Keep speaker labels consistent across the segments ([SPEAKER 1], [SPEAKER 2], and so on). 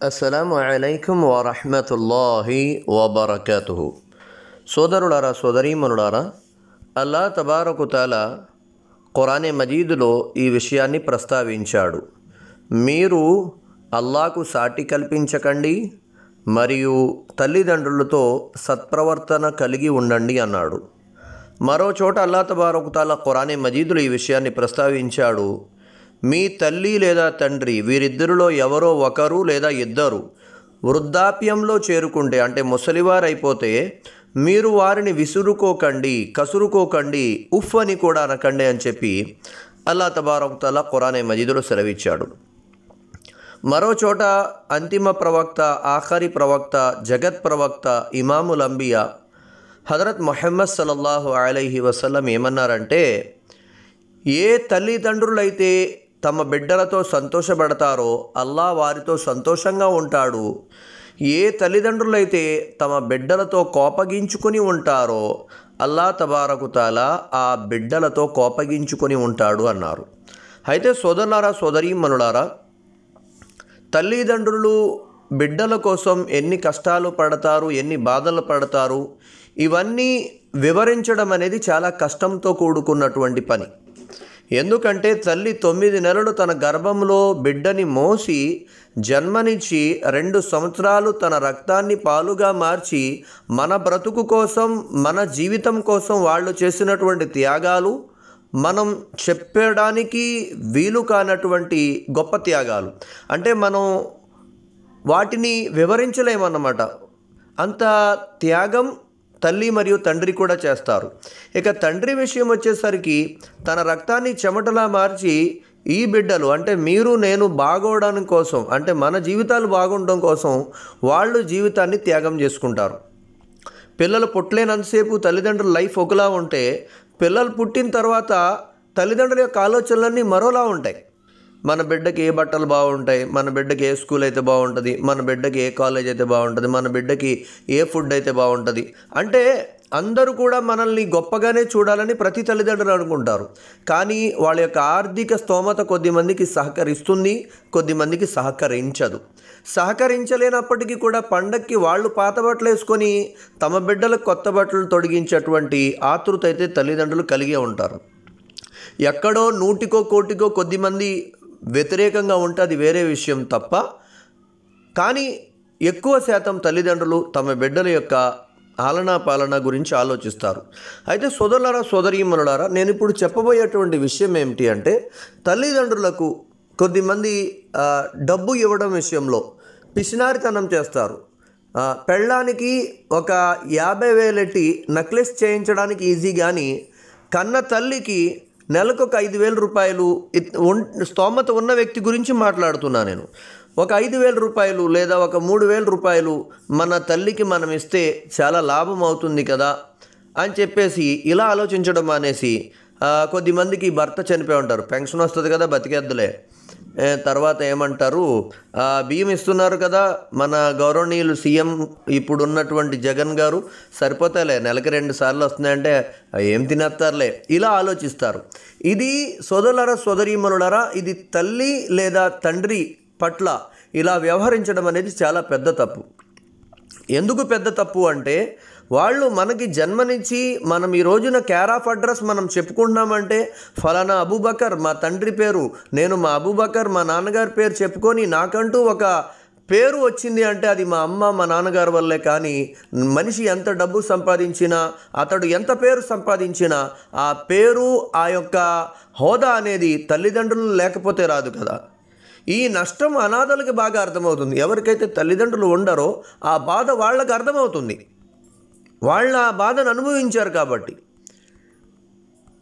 [SPEAKER 1] అస్సలాము అలైకుం వరహ్మతుల్లాహి వబరకాతుహు. సోదరులారా, సోదరీమణులారా, అల్లా తబారకు తాలా ఖురానే మజీదులో ఈ విషయాన్ని ప్రస్తావించాడు. మీరు అల్లాకు సాటి కల్పించకండి మరియు తల్లిదండ్రులతో సత్ప్రవర్తన కలిగి ఉండండి అన్నాడు. మరో చోట అల్లా తబారకు తాలా ఖురానే మజీదులో ఈ విషయాన్ని ప్రస్తావించాడు. మీ తల్లి లేదా తండ్రి వీరిద్దరిలో ఎవరో ఒకరు లేదా ఇద్దరు వృద్ధాప్యంలో చేరుకుంటే, అంటే ముసలివారైపోతే, మీరు వారిని విసురుకోకండి, కసురుకోకండి, ఉఫ్ అని కూడా అనకండి అని చెప్పి అల్లా తబారకు తాలా ఖురానే మజీదులో సెలవిచ్చాడు. మరో చోట అంతిమ ప్రవక్త, ఆఖరి ప్రవక్త, జగత్ ప్రవక్త, ఇమాముల్ అంబియా హజరత్ ముహమ్మద్ సల్లల్లాహు అలైహి వసల్లం ఏమన్నారంటే, ఏ తల్లిదండ్రులైతే తమ బిడ్డలతో సంతోషపడతారో అల్లా వారితో సంతోషంగా ఉంటాడు. ఏ తల్లిదండ్రులైతే తమ బిడ్డలతో కోపగించుకొని ఉంటారో అల్లా తబారకు తాలా ఆ బిడ్డలతో కోపగించుకొని ఉంటాడు అన్నారు. అయితే సోదరులారా, సోదరీమణులారా, తల్లిదండ్రులు బిడ్డల కోసం ఎన్ని కష్టాలు పడతారు, ఎన్ని బాధలు పడతారు, ఇవన్నీ వివరించడం అనేది చాలా కష్టంతో కూడుకున్నటువంటి పని. ఎందుకంటే తల్లి 9 నెలలు తన గర్భంలో బిడ్డని మోసి జన్మనిచ్చి 2 సంవత్సరాలు తన రక్తాన్ని పాలుగా మార్చి మన బ్రతుకు కోసం, మన జీవితం కోసం వాళ్ళు చేసినటువంటి త్యాగాలు మనం చెప్పడానికి వీలు కానటువంటి గొప్ప త్యాగాలు. అంటే మనం వాటిని వివరించలేమన్నమాట. అంత త్యాగం తల్లి మరియు తండ్రి కూడా చేస్తారు. ఇక తండ్రి విషయం వచ్చేసరికి తన రక్తాన్ని చెమటలా మార్చి ఈ బిడ్డలు, అంటే మీరు నేను బాగోవడం కోసం, అంటే మన జీవితాలు బాగుండడం కోసం వాళ్ళు జీవితాన్ని త్యాగం చేసుకుంటారు. పిల్లలు పుట్టలేనంతసేపు తల్లిదండ్రుల లైఫ్ ఒకలా ఉంటే, పిల్లలు పుట్టిన తర్వాత తల్లిదండ్రుల యొక్క ఆలోచనలన్నీ మరోలా ఉంటాయి. మన బిడ్డకి ఏ బట్టలు బాగుంటాయి, మన బిడ్డకి ఏ స్కూల్ అయితే బాగుంటుంది, మన బిడ్డకి ఏ కాలేజ్ అయితే బాగుంటుంది, మన బిడ్డకి ఏ ఫుడ్ అయితే బాగుంటుంది. అంటే అందరూ కూడా మనల్ని గొప్పగానే చూడాలని ప్రతి తల్లిదండ్రులు అనుకుంటారు. కానీ వాళ్ళ యొక్క ఆర్థిక స్తోమత కొద్దిమందికి సహకరిస్తుంది, కొద్దిమందికి సహకరించదు. సహకరించలేనప్పటికీ కూడా పండక్కి వాళ్ళు పాత బట్టలు వేసుకొని తమ బిడ్డలకు కొత్త బట్టలు తొడిగించేటువంటి ఆతృత అయితే తల్లిదండ్రులు కలిగే ఉంటారు. ఎక్కడో 100కో 1,00,000కో కొద్దిమంది వ్యతిరేకంగా ఉంటే అది వేరే విషయం తప్ప, కానీ ఎక్కువ శాతం తల్లిదండ్రులు తమ బిడ్డల యొక్క ఆలనా పాలన గురించి ఆలోచిస్తారు. అయితే సోదరులారా, సోదరీమణులారా, నేను ఇప్పుడు చెప్పబోయేటువంటి విషయం ఏమిటి అంటే, తల్లిదండ్రులకు కొద్దిమంది డబ్బు ఇవ్వడం విషయంలో పిసినారితనం చేస్తారు. పెళ్ళానికి ఒక 50,000 నెక్లెస్ చేయించడానికి ఈజీ, కానీ కన్న తల్లికి నెలకు ఒక 5,000 రూపాయలు, స్తోమత ఉన్న వ్యక్తి గురించి మాట్లాడుతున్నా నేను. ఒక 5,000 రూపాయలు లేదా ఒక 3,000 రూపాయలు మన తల్లికి మనం ఇస్తే చాలా లాభం అవుతుంది కదా అని చెప్పేసి ఇలా ఆలోచించడం మానేసి, కొద్దిమందికి భర్త చనిపోయి ఉంటారు, పెన్షన్ వస్తుంది కదా బతికేద్దులే, తర్వాత ఏమంటారు, బియ్యం ఇస్తున్నారు కదా మన గౌరవనీయులు సీఎం ఇప్పుడు ఉన్నటువంటి జగన్ గారు, సరిపోతాయిలే నెలకి 2 సార్లు వస్తున్నాయంటే ఏం తినేస్తారులే, ఇలా ఆలోచిస్తారు. ఇది సోదరులారా, సోదరీమణులారా, ఇది తల్లి లేదా తండ్రి పట్ల ఇలా వ్యవహరించడం అనేది చాలా పెద్ద తప్పు. ఎందుకు పెద్ద తప్పు అంటే, వాళ్ళు మనకి జన్మనిచ్చి మనం ఈ రోజున కేర్ ఆఫ్ అడ్రస్ మనం చెప్పుకుంటున్నామంటే, ఫలానా అబూబకర్ మా తండ్రి పేరు, నేను మా అబూబకర్ మా నాన్నగారి పేరు చెప్పుకొని నాకంటూ ఒక పేరు వచ్చింది అంటే అది మా అమ్మ మా నాన్నగారి వల్లే. కానీ మనిషి ఎంత డబ్బు సంపాదించినా, అతడు ఎంత పేరు సంపాదించినా, ఆ పేరు, ఆ యొక్క హోదా అనేది తల్లిదండ్రులు లేకపోతే రాదు కదా. ఈ నష్టం అనాథలకు బాగా అర్థమవుతుంది. ఎవరికైతే తల్లిదండ్రులు ఉండరో ఆ బాధ వాళ్ళకు అర్థమవుతుంది, వాళ్ళ బాధను అనుభవించారు కాబట్టి.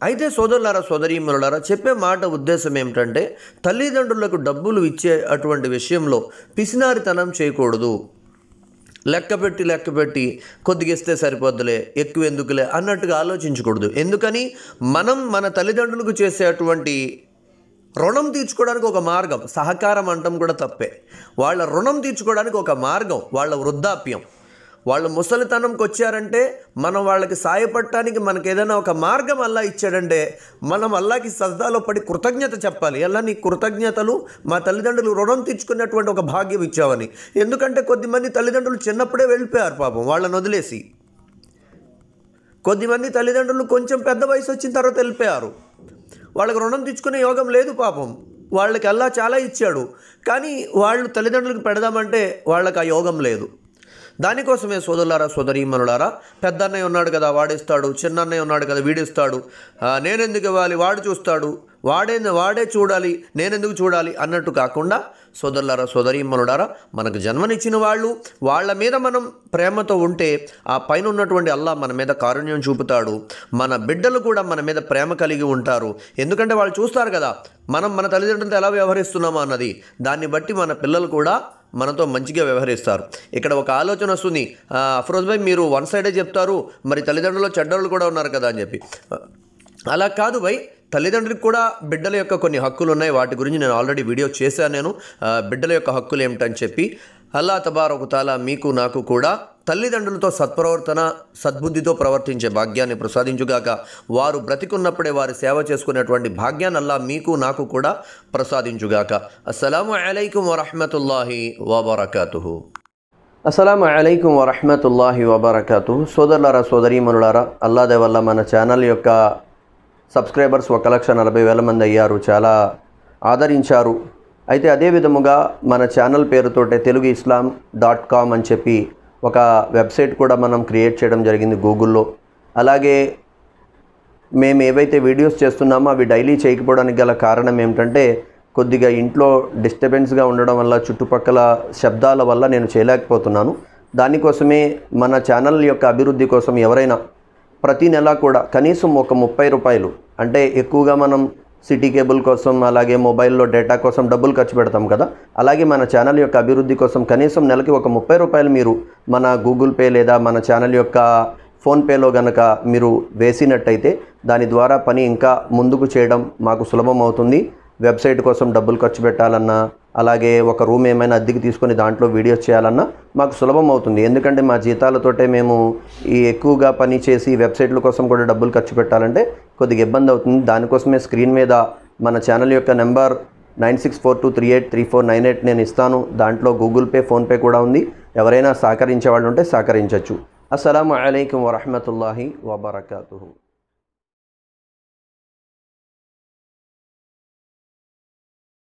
[SPEAKER 1] అయితే సోదరులారా, సోదరీమణులారా, చెప్పే మాట ఉద్దేశం ఏమిటంటే, తల్లిదండ్రులకు డబ్బులు ఇచ్చే అటువంటి విషయంలో పిసినారితనం చేయకూడదు. లెక్కపెట్టి కొద్దిగా ఇస్తే సరిపోద్దులే, ఎక్కువ ఎందుకులే అన్నట్టుగా ఆలోచించకూడదు. ఎందుకని, మనం మన తల్లిదండ్రులకు చేసేటువంటి రుణం తీర్చుకోవడానికి ఒక మార్గం, సహకారం అంటాం కూడా తప్పే, వాళ్ళ రుణం తీర్చుకోవడానికి ఒక మార్గం వాళ్ళ వృద్ధాప్యం. వాళ్ళు ముసలితనంకి వచ్చారంటే మనం వాళ్ళకి సాయపడటానికి మనకు ఏదైనా ఒక మార్గం అల్లా ఇచ్చాడంటే మనం అల్లాకి సజ్దాలో పడి కృతజ్ఞత చెప్పాలి. అల్లా నీ కృతజ్ఞతలు, మా తల్లిదండ్రులు రుణం తీర్చుకునేటువంటి ఒక భాగ్యం ఇచ్చావని. ఎందుకంటే కొద్దిమంది తల్లిదండ్రులు చిన్నప్పుడే వెళ్ళిపోయారు పాపం వాళ్ళని వదిలేసి. కొద్దిమంది తల్లిదండ్రులు కొంచెం పెద్ద వయసు వచ్చిన తర్వాత వెళ్ళిపోయారు. వాళ్ళకి రుణం తెచ్చుకునే యోగం లేదు పాపం. వాళ్ళకి అల్లా చాలా ఇచ్చాడు, కానీ వాళ్ళు తల్లిదండ్రులకు పెడదామంటే వాళ్ళకి ఆ యోగం లేదు. దానికోసమే సోదరులారా, సోదరీమణులారా, పెద్ద అన్నయ్య ఉన్నాడు కదా వాడిస్తాడు, చిన్న అన్నయ్య ఉన్నాడు కదా వీడిస్తాడు, నేనెందుకు ఇవ్వాలి, వాడు చూస్తాడు, వాడే చూడాలి, నేనెందుకు చూడాలి అన్నట్టు కాకుండా సోదరులారా, సోదరీమణులారా, మనకు జన్మనిచ్చిన వాళ్ళు, వాళ్ళ మీద మనం ప్రేమతో ఉంటే ఆ పైన ఉన్నటువంటి అల్లా మన మీద కారుణ్యం చూపుతాడు. మన బిడ్డలు కూడా మన మీద ప్రేమ కలిగి ఉంటారు. ఎందుకంటే వాళ్ళు చూస్తారు కదా మనం మన తల్లిదండ్రులతో ఎలా వ్యవహరిస్తున్నామో అన్నది. దాన్ని బట్టి మన పిల్లలు కూడా మనతో మంచిగా వ్యవహరిస్తారు. ఇక్కడ ఒక ఆలోచన వస్తుంది, అఫ్రోజ్ భాయ్ మీరు వన్ సైడే చెప్తారు, మరి తల్లిదండ్రులు చెడ్డోళ్ళు కూడా ఉన్నారు కదా అని చెప్పి. అలా కాదు భాయ్, తల్లిదండ్రులకు కూడా బిడ్డల యొక్క కొన్ని హక్కులు ఉన్నాయి. వాటి గురించి నేను ఆల్రెడీ వీడియో చేశాను. బిడ్డల యొక్క హక్కులు ఏమిటని చెప్పి. అల్లా తబారక తఆలా మీకు నాకు కూడా తల్లిదండ్రులతో సత్ప్రవర్తన, సద్బుద్ధితో ప్రవర్తించే భాగ్యాన్ని ప్రసాదించుగాక. వారు బ్రతికున్నప్పుడే వారి సేవ చేసుకునేటువంటి భాగ్యాన్ని అల్లా మీకు నాకు కూడా ప్రసాదించుగాక. అస్సలాము అలైకుం వరహ్మతుల్లాహి వబరకాతుహు. అస్సలాము అలైకుం వరహ్మతుల్లాహి వబరకాతుహు. సోదరులారా, సోదరీమణులారా, అల్లా దయ వల్ల మన ఛానల్ యొక్క సబ్స్క్రైబర్స్ 1,40,000 మంది అయ్యారు. చాలా ఆదరించారు. అయితే అదే విధముగా మన ఛానల్ పేరుతోటే teluguislam.com అని చెప్పి ఒక వెబ్సైట్ కూడా మనం క్రియేట్ చేయడం జరిగింది గూగుల్లో. అలాగే మేము ఏవైతే వీడియోస్ చేస్తున్నామో అవి డైలీ చేయకపోవడానికి గల కారణం ఏమిటంటే కొద్దిగా ఇంట్లో డిస్టర్బెన్స్గా ఉండడం వల్ల, చుట్టుపక్కల శబ్దాల వల్ల నేను చేయలేకపోతున్నాను. దానికోసమే మన ఛానల్ యొక్క అభివృద్ధి కోసం ఎవరైనా ప్రతి నెల కూడా కనీసం ఒక 30 రూపాయలు, అంటే ఎక్కువగా మనం సిటీ కేబుల్ కోసం అలాగే మొబైల్లో డేటా కోసం డబ్బులు ఖర్చు పెడతాం కదా, అలాగే మన ఛానల్ యొక్క అభివృద్ధి కోసం కనీసం నెలకి ఒక 30 రూపాయలు మీరు మన గూగుల్ పే లేదా మన ఛానల్ యొక్క ఫోన్పేలో కనుక మీరు వేసినట్టయితే దాని ద్వారా పని ఇంకా ముందుకు చేయడం మాకు సులభం అవుతుంది. వెబ్సైట్ కోసం డబ్బులు ఖర్చు పెట్టాలన్నా, అలాగే ఒక రూమ్ ఏమైనా అద్దెకి తీసుకొని దాంట్లో వీడియోస్ చేయాలన్నా మాకు సులభం అవుతుంది. ఎందుకంటే మా జీతాలతోటే మేము ఈ ఎక్కువగా పని చేసి వెబ్సైట్ల కోసం కూడా డబ్బులు ఖర్చు పెట్టాలంటే కొద్దిగా ఇబ్బంది అవుతుంది. దానికోసమే స్క్రీన్ మీద మన ఛానల్ యొక్క నెంబర్ 9642383498 నేను ఇస్తాను. దాంట్లో గూగుల్ పే, ఫోన్పే కూడా ఉంది. ఎవరైనా సహకరించే వాళ్ళు ఉంటే సహకరించవచ్చు. అస్సలాము అలైకుం వరహ్మతుల్లాహి వబరకాతుహు.